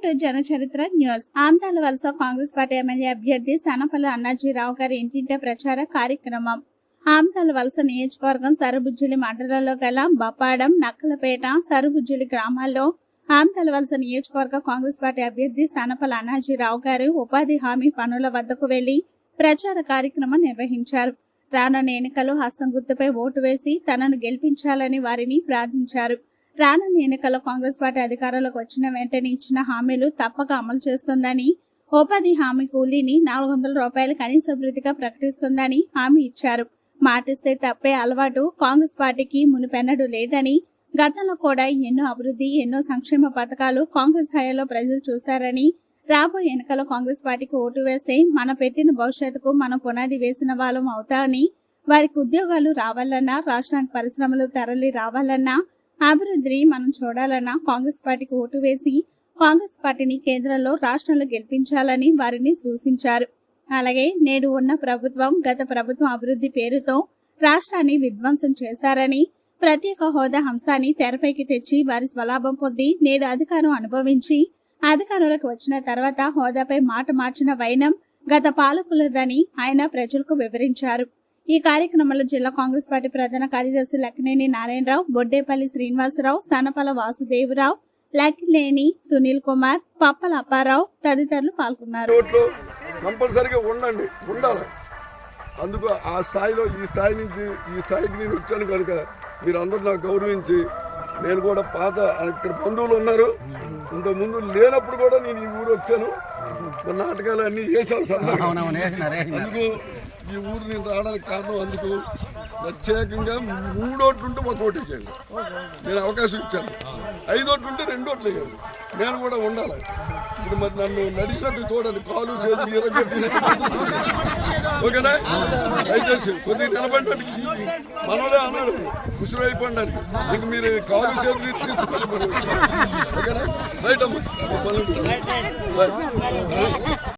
To జనచరిత్ర news. ఆమ్దాల వలస Congress party MLA అభ్యర్థి సనపల్లి అన్నాజీరావు గారి ఇంటింట ప్రచార కార్యక్రమం. ఆమ్దాల వలస నియోజకవర్గం సరుబుజ్జిలి మండలంలో గల బప్పాడం, నక్కలపేట, సరుబుజ్జిలి గ్రామాల్లో ఆమ్దాల వలస నియోజకవర్గ కాంగ్రెస్ పార్టీ అభ్యర్థి సనపల్లి అన్నాజీరావు గారు ఉపాధి హామీ పనుల వద్దకు వెళ్లి ప్రచార కార్యక్రమం నిర్వహించారు. రానున్న ఎన్నికల్లో హస్తం గుర్తుపై ఓటు వేసి తనను గెలిపించాలని వారిని ప్రార్థించారు. రానున్న ఎన్నికల్లో కాంగ్రెస్ పార్టీ అధికారంలోకి వచ్చిన వెంటనే ఇచ్చిన హామీలు తప్పక అమలు చేస్తుందని, ఉపాధి హామీ కూలీని 400 రూపాయలు కనీస వృత్తిగా ప్రకటిస్తుందని హామీ ఇచ్చారు. మాటిస్తే తప్పే అలవాటు కాంగ్రెస్ పార్టీకి మునుపెన్నడూ లేదని, గతంలో కూడా ఎన్నో అభివృద్ధి, ఎన్నో సంక్షేమ పథకాలు కాంగ్రెస్ హయాంలో ప్రజలు చూశారని, రాబోయే ఎన్నికల్లో కాంగ్రెస్ పార్టీకి ఓటు వేస్తే మన పెట్టిన భవిష్యత్తుకు మనం పునాది వేసిన వాళ్ళం అవుతామని, వారికి ఉద్యోగాలు రావాలన్నా, రాష్ట్రానికి పరిశ్రమలు తరలి రావాలన్నా, అభివృద్ధిని మనం చూడాలన్నా కాంగ్రెస్ పార్టీకి ఓటు వేసి కాంగ్రెస్ పార్టీని కేంద్రంలో, రాష్ట్రంలో గెలిపించాలని వారిని సూచించారు. అలాగే నేడు ఉన్న ప్రభుత్వం గత ప్రభుత్వం అభివృద్ధి పేరుతో రాష్ట్రాన్ని విధ్వంసం చేశారని, ప్రత్యేక హోదా అంశాన్ని తెరపైకి తెచ్చి వారి స్వలాభం పొంది నేడు అధికారం అనుభవించి అధికారంలోకి వచ్చిన తర్వాత హోదాపై మాట మార్చిన వైనం గత పాలకులదని ఆయన ప్రజలకు వివరించారు. ఈ కార్యక్రమంలో జిల్లా కాంగ్రెస్ పార్టీ ప్రధాన కార్యదర్శి లక్కినేని నారాయణరావు, బొడ్డేపల్లి శ్రీనివాసరావు, సనపల వాసుదేవరావు, లక్కినేని సునీల్ కుమార్, పప్పల అప్పారావు తదితరులు పాల్గొన్నారు. కంపల్సరీగా ఉండాలి. అందుకు ఆ స్థాయిలో ఈ స్థాయికి నేను వచ్చాను కనుక మీరు అందరూ నాకు గౌరవించి, నేను కూడా పాత ఇక్కడ బంధువులు ఉన్నారు, ఇంతకుముందు లేనప్పుడు కూడా నేను ఈ ఊరు వచ్చాను, నాటకాలు అన్నీ చేశాను సరదాగా. అందుకు ఈ ఊరు నేను రావడానికి కారణం, అందుకు ప్రత్యేకంగా 3 ఓట్లు ఉంటే 1 ఓటు వేయండి. నేను అవకాశం ఇచ్చాను. 5 ఓట్లు ఉంటే 2 ఓట్లు వేయండి. నేను కూడా ఉండాలి. ఇప్పుడు మరి నన్ను నడిచినట్టు చూడండి, కాలు చేతులు ఇరగొట్టి, ఓకేనా? దయచేసి కొద్దిగా నిలబడడానికి మనోడే అన్నాడు ముసురు అయిపోండి. ఇంక మీరు కాలు చేతులు ఇచ్చి, ఓకేనా? రైట్ అమ్మా.